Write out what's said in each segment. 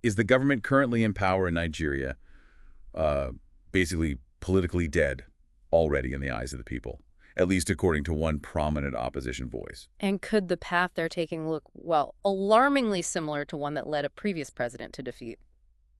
Is the government currently in power in Nigeria basically politically dead already in the eyes of the people, at least according to one prominent opposition voice? And could the path they're taking look, well, alarmingly similar to one that led a previous president to defeat?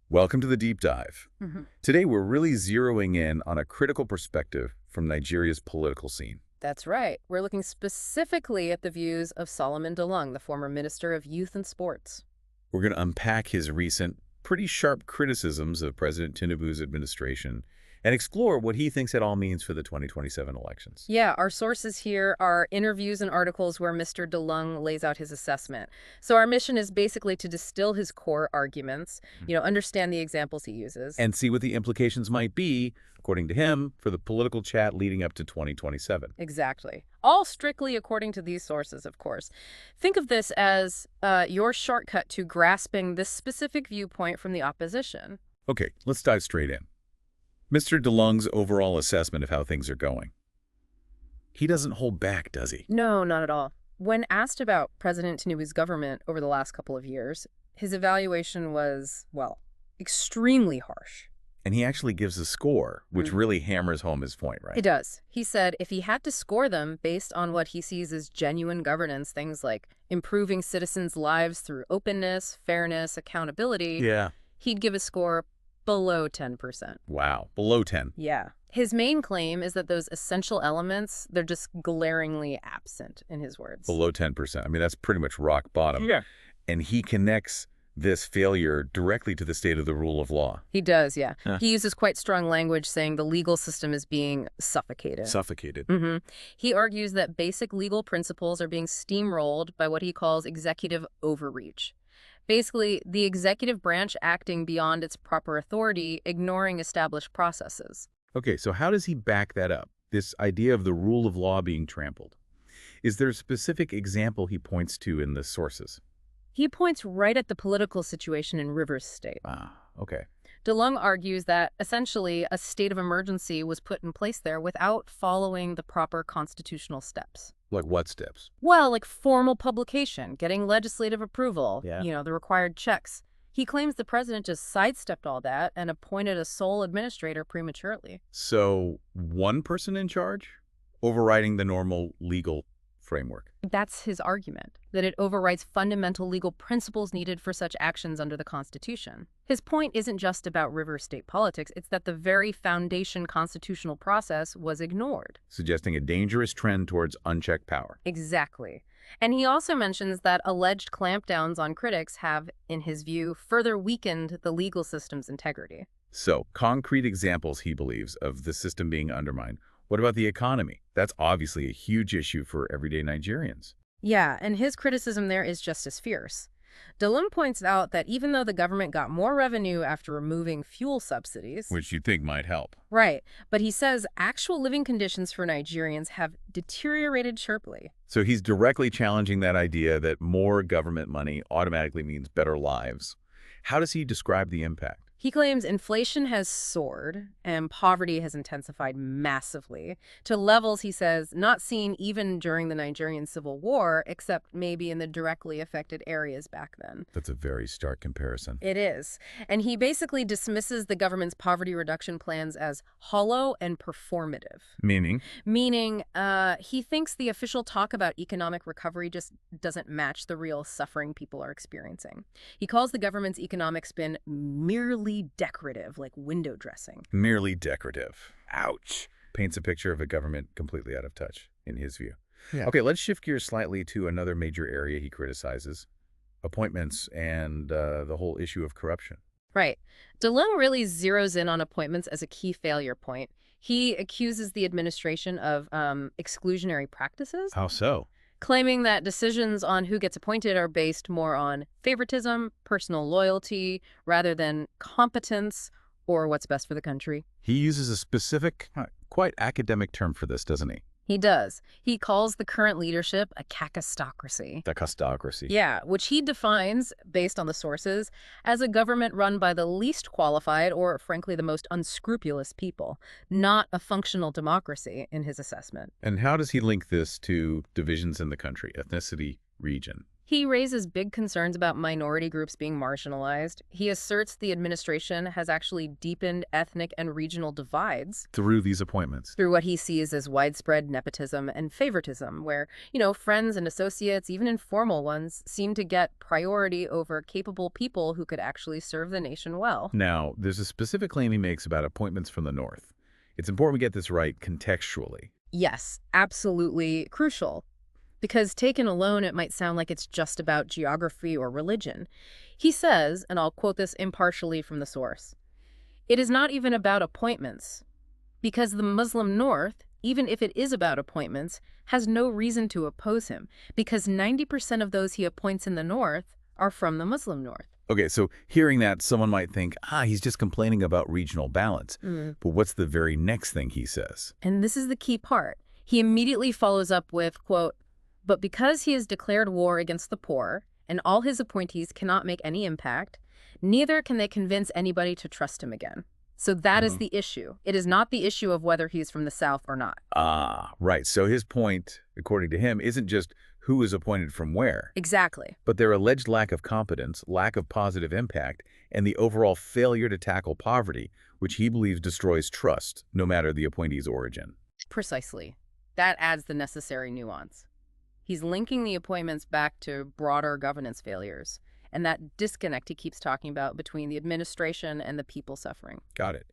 Welcome to the deep dive. Mhm. Today, we're really zeroing in on a critical perspective from Nigeria's political scene. That's right. We're looking specifically at the views of Solomon Dalung, the former Minister of Youth and Sports. We're going to unpack his recent, pretty sharp criticisms of President Tinubu's administration and explore what he thinks it all means for the 2027 elections. Yeah, our sources here are interviews and articles where Mr. DeLong lays out his assessment. So our mission is basically to distill his core arguments, understand the examples he uses. And see what the implications might be, according to him, for the political chat leading up to 2027. Exactly. All strictly according to these sources, of course. Think of this as your shortcut to grasping this specific viewpoint from the opposition. Okay, let's dive straight in. Mr. DeLong's overall assessment of how things are going. He doesn't hold back, does he? No, not at all. When asked about President Tinubu's government over the last couple of years, his evaluation was, well, extremely harsh. And he actually gives a score, which really hammers home his point, right? He does. He said if he had to score them based on what he sees as genuine governance, things like improving citizens' lives through openness, fairness, accountability, he'd give a score below 10%. Wow, below 10. Yeah. His main claim is that those essential elements, they're just glaringly absent, in his words. Below 10%. I mean, that's pretty much rock bottom. Yeah. And he connects this failure directly to the state of the rule of law. He does, yeah. He uses quite strong language saying the legal system is being suffocated. Suffocated. He argues that basic legal principles are being steamrolled by what he calls executive overreach. Basically, the executive branch acting beyond its proper authority, ignoring established processes. Okay, so how does he back that up, this idea of the rule of law being trampled? Is there a specific example he points to in the sources? He points right at the political situation in Rivers State. Okay. DeLong argues that, essentially, a state of emergency was put in place there without following the proper constitutional steps. Like what steps? Well, like formal publication, getting legislative approval, Yeah. The required checks. He claims the president just sidestepped all that and appointed a sole administrator prematurely. So one person in charge, overriding the normal legal framework. That's his argument, that it overrides fundamental legal principles needed for such actions under the Constitution. His point isn't just about Rivers State politics, it's that the very foundation constitutional process was ignored. Suggesting a dangerous trend towards unchecked power. Exactly. And he also mentions that alleged clampdowns on critics have, in his view, further weakened the legal system's integrity. So, concrete examples, he believes, of the system being undermined. What about the economy? That's obviously a huge issue for everyday Nigerians. Yeah, and his criticism there is just as fierce. DeLung points out that even though the government got more revenue after removing fuel subsidies, Which you'd think might help. right, but he says actual living conditions for Nigerians have deteriorated sharply. So he's directly challenging that idea that more government money automatically means better lives. How does he describe the impact? He claims inflation has soared and poverty has intensified massively to levels, he says, not seen even during the Nigerian Civil War, except maybe in the directly affected areas back then. That's a very stark comparison. It is. And he basically dismisses the government's poverty reduction plans as hollow and performative. Meaning? Meaning, he thinks the official talk about economic recovery just doesn't match the real suffering people are experiencing. He calls the government's economic spin merely decorative, like window dressing. Merely decorative. Ouch. Paints a picture of a government completely out of touch, in his view. Yeah. Okay, let's shift gears slightly to another major area he criticizes, appointments and the whole issue of corruption. Right. DeLong really zeroes in on appointments as a key failure point. He accuses the administration of exclusionary practices. How so? Claiming that decisions on who gets appointed are based more on favoritism, personal loyalty, rather than competence or what's best for the country. He uses a specific, quite academic term for this, doesn't he? He does. He calls the current leadership a kakistocracy. Kakistocracy. Yeah, which he defines, based on the sources, as a government run by the least qualified or, frankly, the most unscrupulous people, not a functional democracy in his assessment. And how does he link this to divisions in the country, ethnicity, region? He raises big concerns about minority groups being marginalized. He asserts the administration has actually deepened ethnic and regional divides Through these appointments. through what he sees as widespread nepotism and favoritism, where, friends and associates, even informal ones, seem to get priority over capable people who could actually serve the nation well. Now, there's a specific claim he makes about appointments from the North. It's important we get this right contextually. Yes, absolutely crucial. Because taken alone, it might sound like it's just about geography or religion. He says, and I'll quote this impartially from the source, "It is not even about appointments, because the Muslim North, even if it is about appointments, has no reason to oppose him, because 90% of those he appoints in the North are from the Muslim North." Okay, so hearing that, someone might think, he's just complaining about regional balance. But what's the very next thing he says? And this is the key part. He immediately follows up with, quote, "But because he has declared war against the poor, and all his appointees cannot make any impact, neither can they convince anybody to trust him again." So that is the issue. It is not the issue of whether he's from the South or not. Right. So his point, according to him, isn't just who is appointed from where. Exactly. But their alleged lack of competence, lack of positive impact, and the overall failure to tackle poverty, which he believes destroys trust, no matter the appointee's origin. Precisely. That adds the necessary nuance. He's linking the appointments back to broader governance failures, and that disconnect he keeps talking about between the administration and the people suffering. Got it.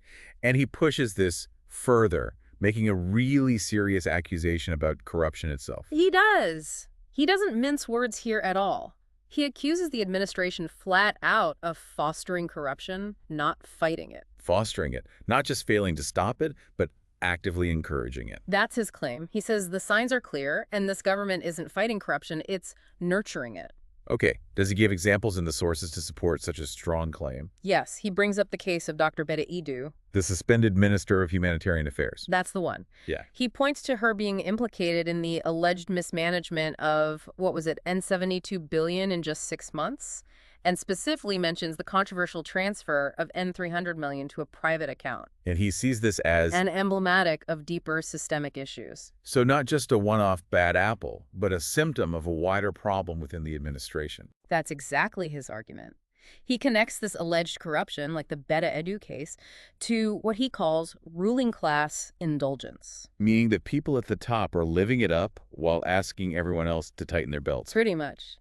And he pushes this further, making a really serious accusation about corruption itself. He does. He doesn't mince words here at all. He accuses the administration flat out of fostering corruption, not fighting it. Fostering it, not just failing to stop it, but actively encouraging it. That's his claim. He says the signs are clear, and this government isn't fighting corruption, it's nurturing it. Okay, does he give examples in the sources to support such a strong claim? Yes, he brings up the case of Dr. Betta Edu. The suspended Minister of Humanitarian Affairs. That's the one. Yeah. He points to her being implicated in the alleged mismanagement of, N72 billion in just 6 months, and specifically mentions the controversial transfer of N300 million to a private account. And he sees this as and emblematic of deeper systemic issues. So not just a one-off bad apple, but a symptom of a wider problem within the administration. That's exactly his argument. He connects this alleged corruption, like the Betta Edu case, to what he calls ruling class indulgence. Meaning that people at the top are living it up while asking everyone else to tighten their belts. Pretty much.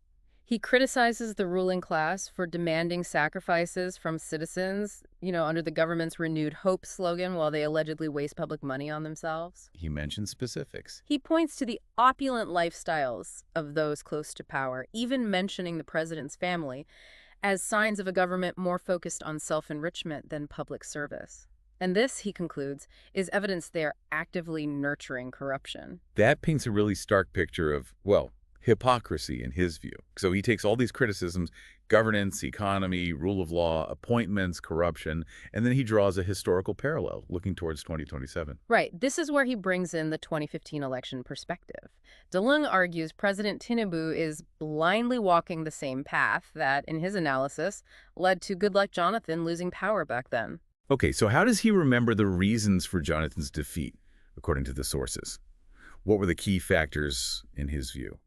He criticizes the ruling class for demanding sacrifices from citizens, under the government's renewed hope slogan while they allegedly waste public money on themselves. He mentions specifics. He points to the opulent lifestyles of those close to power, even mentioning the president's family, as signs of a government more focused on self-enrichment than public service. And this, he concludes, is evidence they are actively nurturing corruption. That paints a really stark picture of, hypocrisy in his view. So he takes all these criticisms, governance, economy, rule of law, appointments, corruption, and then he draws a historical parallel looking towards 2027. Right. This is where he brings in the 2015 election perspective. Dalung argues President Tinubu is blindly walking the same path that, in his analysis, led to Goodluck Jonathan losing power back then. Okay, so how does he remember the reasons for Jonathan's defeat, according to the sources? What were the key factors in his view?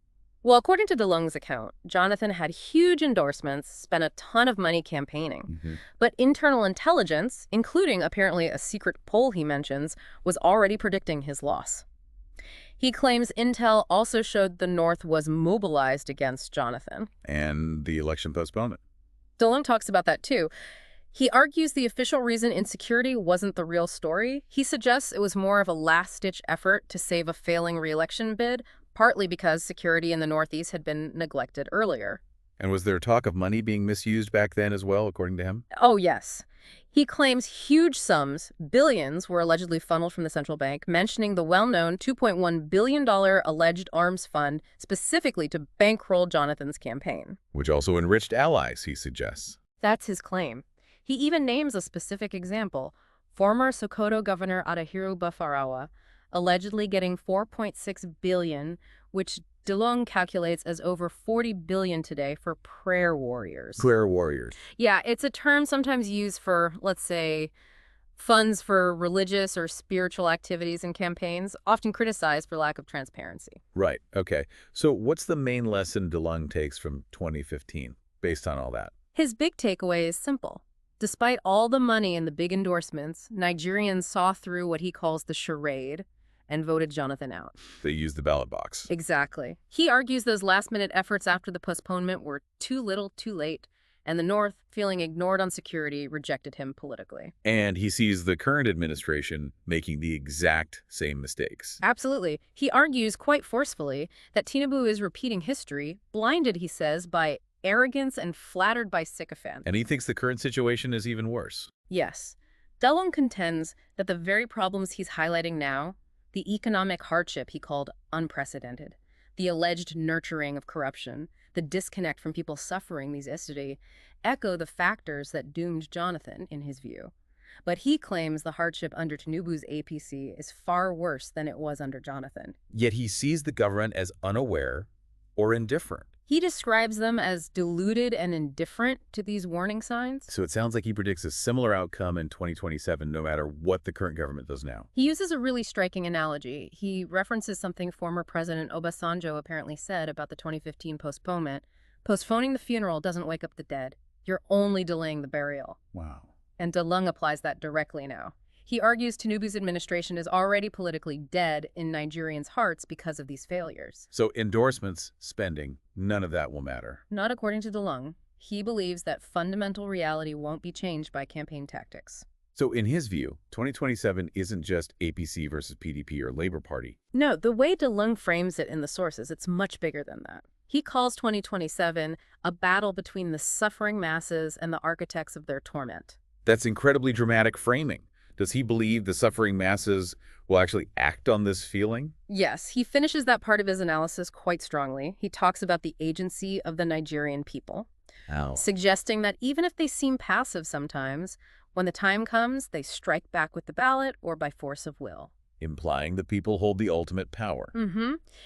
Well, according to Dalung's account, Jonathan had huge endorsements, spent a ton of money campaigning. But internal intelligence, including apparently a secret poll he mentions, was already predicting his loss. He claims intel also showed the North was mobilized against Jonathan. And the election postponement. Dalung talks about that too. He argues the official reason insecurity wasn't the real story. He suggests it was more of a last-ditch effort to save a failing re-election bid, partly because security in the Northeast had been neglected earlier. And was there talk of money being misused back then as well, according to him? Oh, yes. He claims huge sums, billions, were allegedly funneled from the central bank, mentioning the well-known $2.1 billion alleged arms fund specifically to bankroll Jonathan's campaign. Which also enriched allies, he suggests. That's his claim. He even names a specific example, former Sokoto Governor Adahiru Bafarawa, allegedly getting $4.6 billion, which Dalung calculates as over $40 billion today for prayer warriors. Prayer warriors. Yeah, it's a term sometimes used for, let's say, Funds for religious or spiritual activities and campaigns, often criticized for lack of transparency. Right. Okay. So what's the main lesson DeLong takes from 2015 based on all that? His big takeaway is simple. Despite all the money and the big endorsements, Nigerians saw through what he calls the charade and voted Jonathan out. They used the ballot box. Exactly. He argues those last-minute efforts after the postponement were too little, too late, and the North, feeling ignored on security, rejected him politically. And he sees the current administration making the exact same mistakes. Absolutely. He argues quite forcefully that Tinubu is repeating history, blinded, he says, by arrogance and flattered by sycophants. And he thinks the current situation is even worse. Yes. Dalung contends that the very problems he's highlighting now, the economic hardship he called unprecedented, the alleged nurturing of corruption, the disconnect from people suffering these yesterday, echo the factors that doomed Jonathan, in his view. But he claims the hardship under Tinubu's APC is far worse than it was under Jonathan. Yet he sees the government as unaware or indifferent. He describes them as deluded and indifferent to these warning signs. So it sounds like he predicts a similar outcome in 2027, no matter what the current government does now. He uses a really striking analogy. He references something former President Obasanjo apparently said about the 2015 postponement. Postponing the funeral doesn't wake up the dead. You're only delaying the burial. Wow. And Dalung applies that directly now. He argues Tinubu's administration is already politically dead in Nigerians' hearts because of these failures. So endorsements, spending, none of that will matter. Not according to Dalung. He believes that fundamental reality won't be changed by campaign tactics. So in his view, 2027 isn't just APC versus PDP or Labour Party. No, the way Dalung frames it in the sources, it's much bigger than that. He calls 2027 a battle between the suffering masses and the architects of their torment. That's incredibly dramatic framing. Does he believe the suffering masses will actually act on this feeling? Yes, he finishes that part of his analysis quite strongly. He talks about the agency of the Nigerian people, suggesting that even if they seem passive sometimes, when the time comes, they strike back with the ballot or by force of will. Implying the people hold the ultimate power.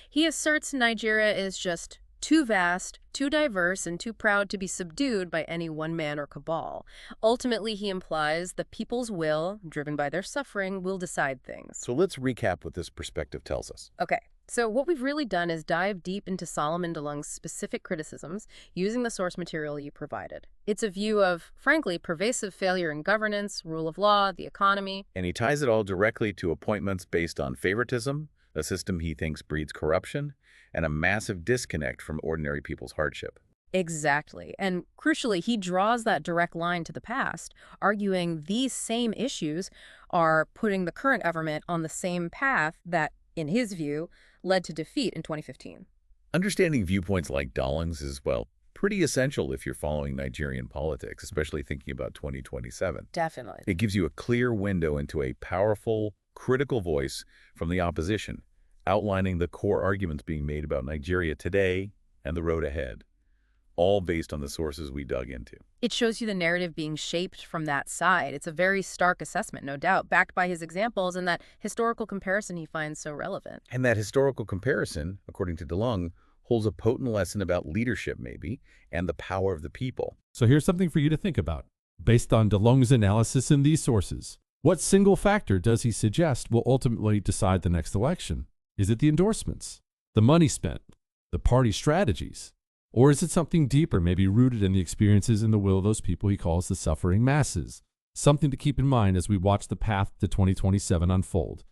He asserts Nigeria is just too vast, too diverse, and too proud to be subdued by any one man or cabal. Ultimately, he implies the people's will, driven by their suffering, will decide things. So let's recap what this perspective tells us. Okay, so what we've really done is dive deep into Solomon Dalung's specific criticisms using the source material you provided. It's a view of, frankly, pervasive failure in governance, rule of law, the economy. And he ties it all directly to appointments based on favoritism, a system he thinks breeds corruption, and a massive disconnect from ordinary people's hardship. Exactly. And crucially, he draws that direct line to the past, arguing these same issues are putting the current government on the same path that, in his view, led to defeat in 2015. Understanding viewpoints like Dalung's is, well, pretty essential if you're following Nigerian politics, especially thinking about 2027. Definitely. It gives you a clear window into a powerful, critical voice from the opposition, outlining the core arguments being made about Nigeria today and the road ahead, all based on the sources we dug into. It shows you the narrative being shaped from that side. It's a very stark assessment, no doubt, backed by his examples and that historical comparison he finds so relevant. And that historical comparison, according to Dalung, holds a potent lesson about leadership, maybe, and the power of the people. So here's something for you to think about. Based on Dalung's analysis in these sources, what single factor does he suggest will ultimately decide the next election? Is it the endorsements, the money spent, the party strategies? Or is it something deeper, maybe rooted in the experiences and the will of those people he calls the suffering masses? Something to keep in mind as we watch the path to 2027 unfold.